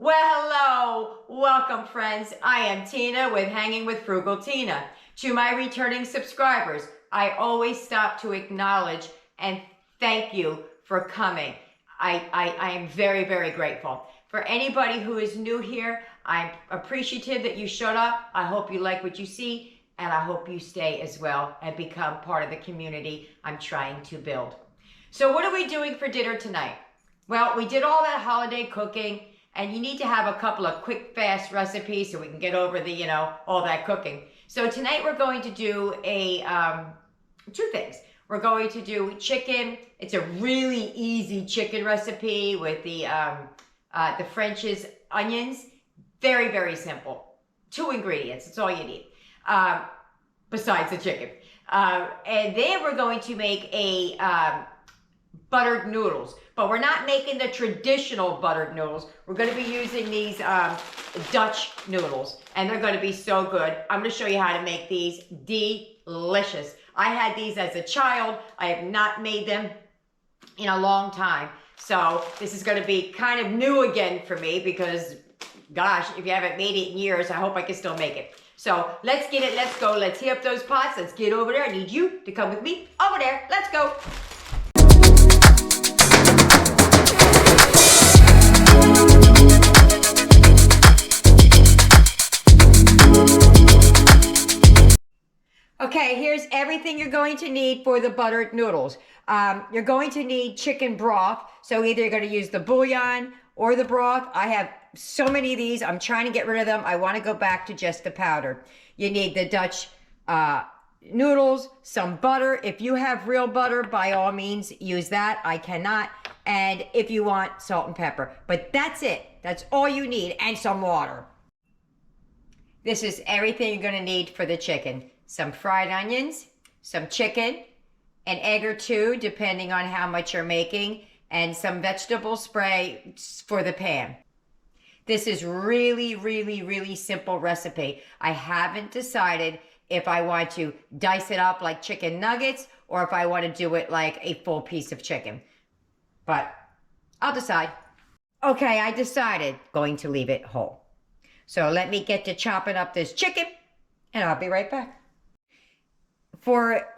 Well, hello, welcome friends. I am Tina with Hanging with Frugal Tina. To my returning subscribers, I always stop to acknowledge and thank you for coming. I am very, very grateful. For anybody who is new here, I'm appreciative that you showed up. I hope you like what you see, and I hope you stay as well and become part of the community I'm trying to build. So what are we doing for dinner tonight? Well, we did all that holiday cooking, and you need to have a couple of quick, fast recipes so we can get over the, all that cooking. So tonight we're going to do two things. We're going to do chicken. It's a really easy chicken recipe with the French's onions. Very, very simple. 2 ingredients, that's all you need, besides the chicken. And then we're going to make a buttered noodles, but we're not making the traditional buttered noodles. We're going to be using these Dutch noodles, and they're going to be so good. I'm going to show you how to make these. Delicious. I had these as a child. I have not made them in a long time, so this is going to be kind of new again for me because, gosh, if you haven't made it in years, I hope I can still make it. So let's get it. Let's go. Let's heat up those pots. Let's get over there. I need you to come with me over there. Let's go. Okay, here's everything you're going to need for the buttered noodles. You're going to need chicken broth. So either you're going to use the bouillon or the broth. I have so many of these. I'm trying to get rid of them. I want to go back to just the powder. You need the Dutch noodles, some butter. If you have real butter, by all means, use that. I cannot. And if you want, salt and pepper. But that's it. That's all you need. And some water. This is everything you're going to need for the chicken. Some fried onions, some chicken, an egg or two, depending on how much you're making, and some vegetable spray for the pan. This is really, really, really simple recipe. I haven't decided if I want to dice it up like chicken nuggets or if I want to do it like a full piece of chicken. But I'll decide. Okay, I decided going to leave it whole. So let me get to chopping up this chicken and I'll be right back. For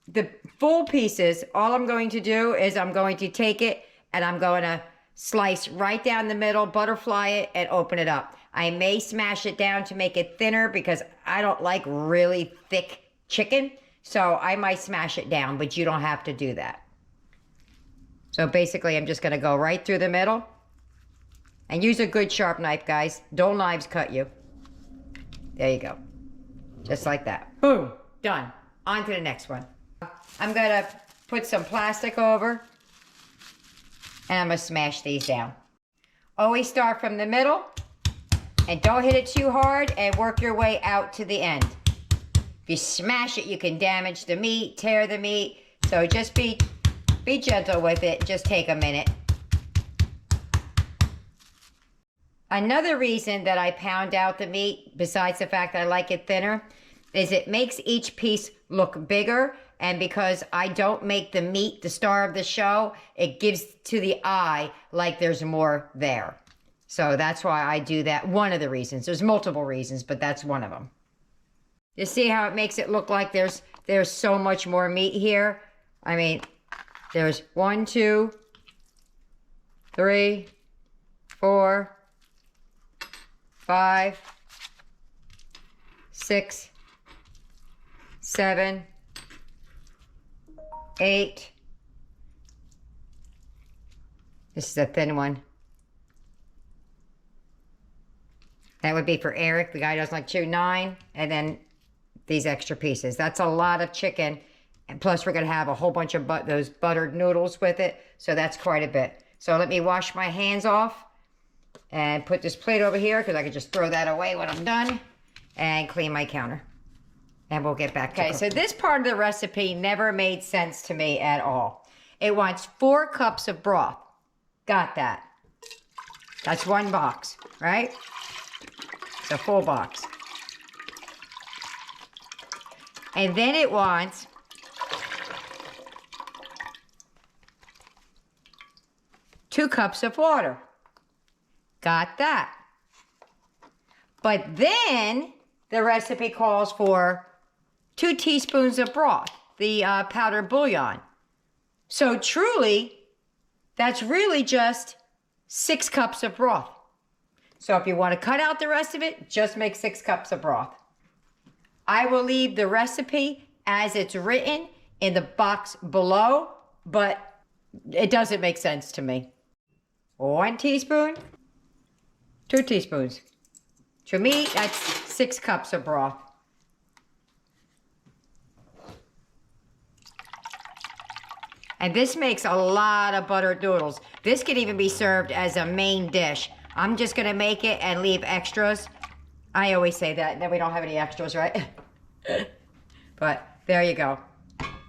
the full pieces, all I'm going to do is I'm going to take it and I'm going to slice right down the middle, butterfly it, and open it up. I may smash it down to make it thinner because I don't like really thick chicken. So I might smash it down, but you don't have to do that. So basically, I'm just going to go right through the middle. And use a good sharp knife, guys. Dull knives cut you. There you go. Just like that. Boom. Done. On to the next one. I'm going to put some plastic over. And I'm going to smash these down. Always start from the middle. And don't hit it too hard. And work your way out to the end. If you smash it, you can damage the meat, tear the meat. So just be gentle with it. Just take a minute. Another reason that I pound out the meat, besides the fact that I like it thinner, is it makes each piece look bigger. And because I don't make the meat the star of the show, it gives to the eye like there's more there. So that's why I do that. One of the reasons. There's multiple reasons, but that's one of them. You see how it makes it look like there's so much more meat here? I mean, there's 1, 2, 3, 4, 5, 6, 7, 8. This is a thin one. That would be for Eric, the guy who doesn't like chew. 9, and then these extra pieces. That's a lot of chicken, and plus we're going to have a whole bunch of those buttered noodles with it, so that's quite a bit. So let me wash my hands off and put this plate over here because I can just throw that away when I'm done and clean my counter. And we'll get back to it. So this part of the recipe never made sense to me at all. It wants 4 cups of broth. Got that. That's 1 box, right? It's a full box. And then it wants 2 cups of water. Got that. But then the recipe calls for 2 teaspoons of broth, the powdered bouillon. So truly, that's really just 6 cups of broth. So if you want to cut out the rest of it, just make 6 cups of broth. I will leave the recipe as it's written in the box below, but it doesn't make sense to me. 1 teaspoon, 2 teaspoons. To me, that's 6 cups of broth. And this makes a lot of buttered noodles. This could even be served as a main dish. I'm just gonna make it and leave extras. I always say that, then we don't have any extras, right? But there you go.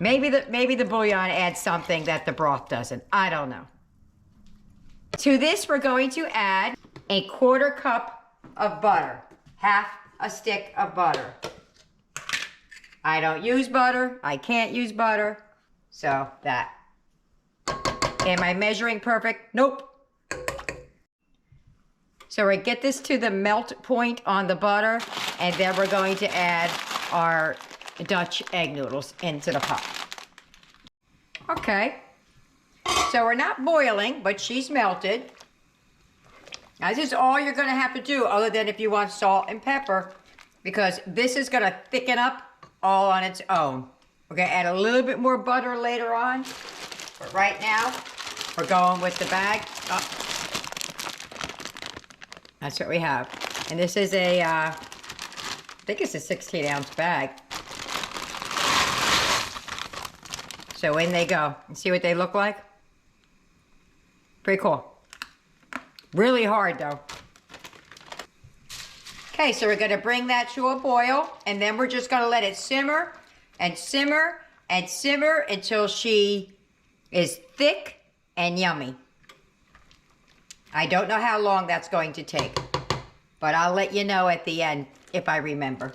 Maybe the bouillon adds something that the broth doesn't. I don't know. To this, we're going to add a 1/4 cup of butter. Half a stick of butter. I don't use butter. I can't use butter. So that. Am I measuring perfect? Nope. So we get this to the melt point on the butter, and then we're going to add our Dutch egg noodles into the pot. Okay. So we're not boiling, but she's melted. Now, this is all you're going to have to do, other than if you want salt and pepper, because this is going to thicken up all on its own. We're going to add a little bit more butter later on, but right now, we're going with the bag. Oh. That's what we have. And this is a, I think it's a 16-ounce bag. So in they go. And see what they look like? Pretty cool. Really hard though. Okay, so we're gonna bring that to a boil, and then we're just gonna let it simmer and simmer and simmer until she is thick and yummy. I don't know how long that's going to take, but I'll let you know at the end if I remember.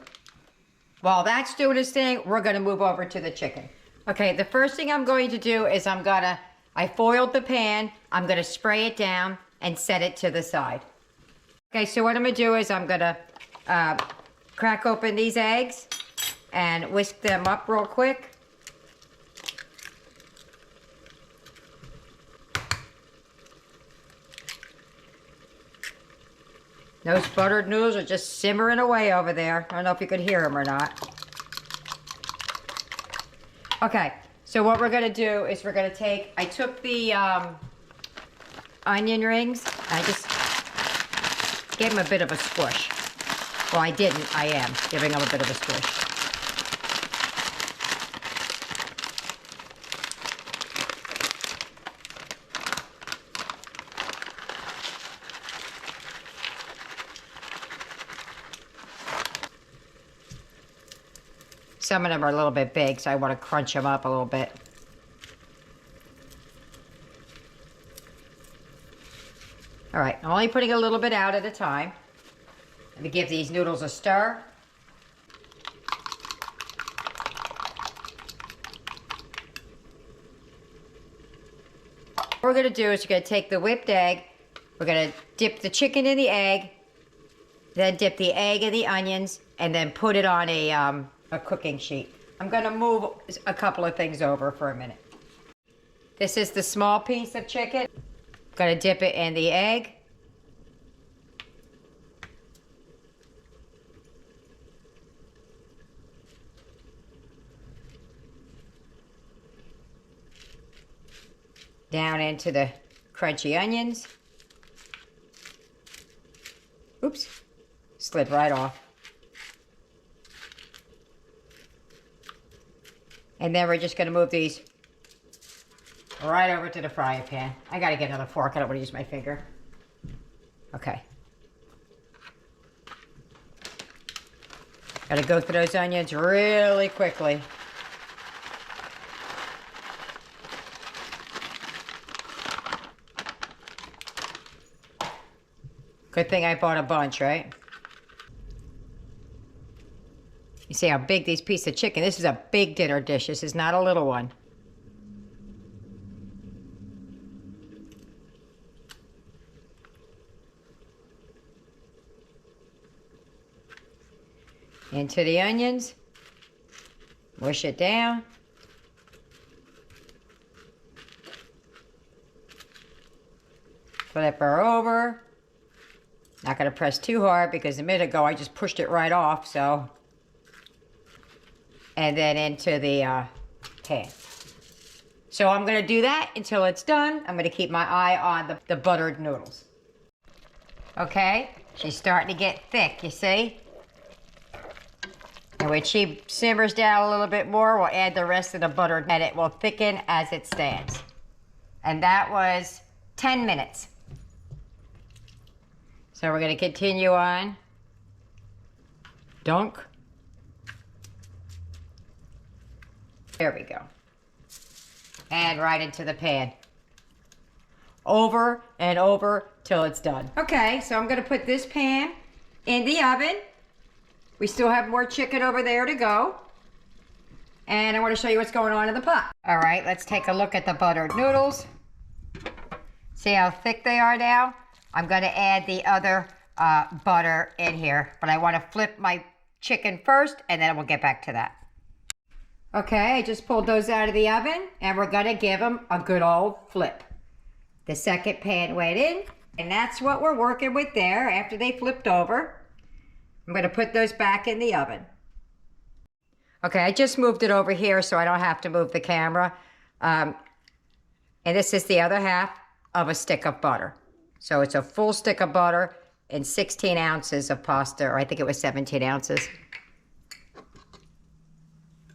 While that's doing its thing, we're gonna move over to the chicken. Okay, the first thing I'm going to do is I foiled the pan, I'm gonna spray it down and set it to the side. Okay, so what I'm gonna do is I'm gonna crack open these eggs and whisk them up real quick. Those buttered noodles are just simmering away over there. I don't know if you could hear them or not. Okay, so what we're gonna do is we're gonna take, I took the onion rings, I just gave them a bit of a squish. Well, I didn't, I am giving them a bit of a squish. Some of them are a little bit big, so I want to crunch them up a little bit. All right, I'm only putting a little bit out at a time. Let me give these noodles a stir. What we're gonna do is we're gonna take the whipped egg, we're gonna dip the chicken in the egg, then dip the egg in the onions, and then put it on a cooking sheet. I'm gonna move a couple of things over for a minute. This is the small piece of chicken. Gonna dip it in the egg. Down into the crunchy onions. Oops, slid right off. And then we're just gonna move these right over to the frying pan. I gotta get another fork, I don't wanna use my finger. Okay. Gotta go through those onions really quickly. Good thing I bought a bunch, right? You see how big these pieces of chicken, this is a big dinner dish. This is not a little one. into the onions. Mush it down. Flip her over. Not going to press too hard because a minute ago I just pushed it right off, so. And then into the pan. So I'm going to do that until it's done. I'm going to keep my eye on the buttered noodles. Okay, she's starting to get thick, you see? And when she simmers down a little bit more, we'll add the rest of the butter and it will thicken as it stands. And that was 10 minutes. So we're going to continue on. Dunk. There we go. And right into the pan. Over and over till it's done. Okay, so I'm going to put this pan in the oven. We still have more chicken over there to go. And I want to show you what's going on in the pot. All right, let's take a look at the buttered noodles. See how thick they are now? I'm going to add the other butter in here, but I want to flip my chicken first, and then we'll get back to that. Okay, I just pulled those out of the oven, and we're going to give them a good old flip. The second pan went in, and that's what we're working with there after they flipped over. I'm going to put those back in the oven. Okay, I just moved it over here so I don't have to move the camera. And this is the other half of a stick of butter. So it's a full stick of butter and 16 ounces of pasta, or I think it was 17 ounces.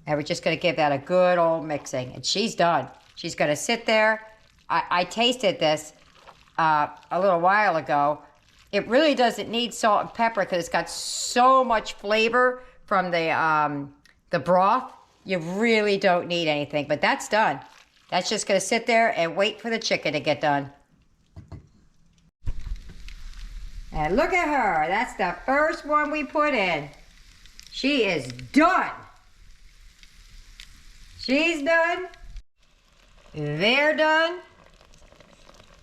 And we're just going to give that a good old mixing. And she's done. She's going to sit there. I tasted this a little while ago. It really doesn't need salt and pepper because it's got so much flavor from the broth. You really don't need anything, but that's done. That's just going to sit there and wait for the chicken to get done. And look at her. That's the first one we put in. She is done. She's done. They're done.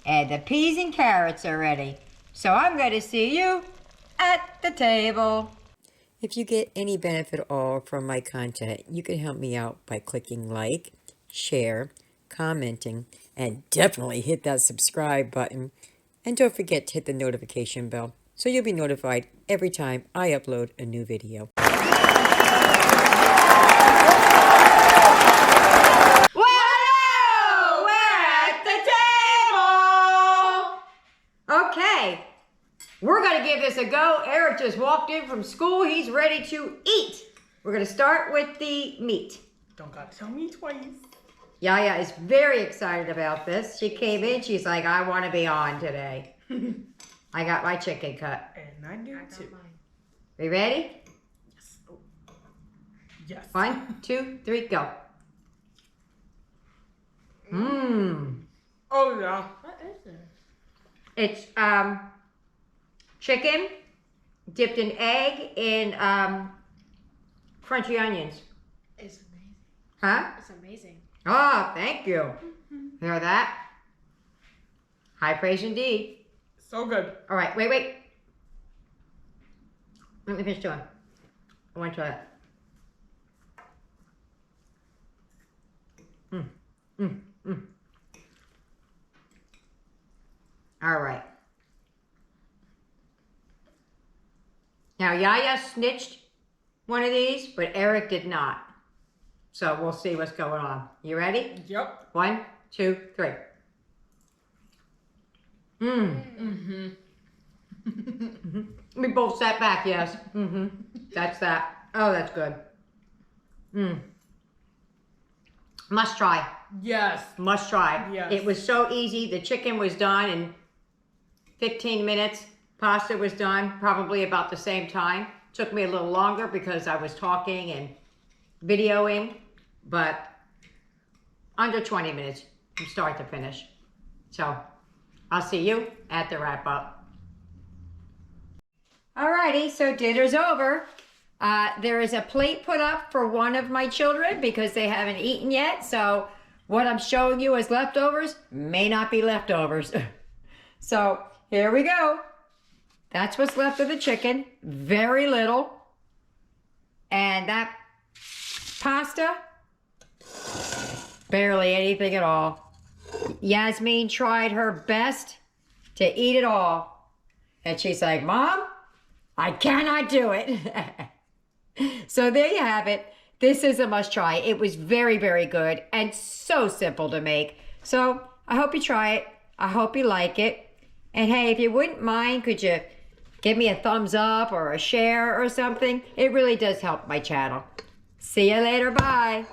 And the peas and carrots are ready. So I'm going to see you at the table. If you get any benefit at all from my content, you can help me out by clicking like, share, commenting, and definitely hit that subscribe button. And don't forget to hit the notification bell so you'll be notified every time I upload a new video. Whoa! We're at the table! Okay, we're going to give this a go. Eric just walked in from school. He's ready to eat. We're going to start with the meat. Don't gotta tell me twice. Yaya is very excited about this. She came in, she's like, I want to be on today. I got my chicken cut. And I do too. We ready? Yes. Oh. Yes. 1, 2, 3, go. Mmm. Oh yeah. What is it? It's chicken dipped in egg and crunchy onions. It's amazing. Huh? It's amazing. Oh, thank you. Hear that? High praise indeed. So good. All right, wait. Let me finish doing. I want to try it. All right. Now, Yaya snitched one of these, but Eric did not. So we'll see what's going on. You ready? Yep. 1, 2, 3. We both sat back, yes. That's that. Oh, that's good. Must try. Yes. Must try. Yes. It was so easy. The chicken was done in 15 minutes. Pasta was done probably about the same time. Took me a little longer because I was talking and videoing, but under 20 minutes from start to finish. So I'll see you at the wrap up. Alrighty, so dinner's over. There is a plate put up for one of my children because they haven't eaten yet. So what I'm showing you as leftovers may not be leftovers. So here we go. That's what's left of the chicken. Very little. And that pasta, barely anything at all. Yasmin tried her best to eat it all. And she's like, Mom, I cannot do it. So there you have it. This is a must try. It was very, very good and so simple to make. So I hope you try it. I hope you like it. And hey, if you wouldn't mind, could you give me a thumbs up or a share or something? It really does help my channel. See you later. Bye.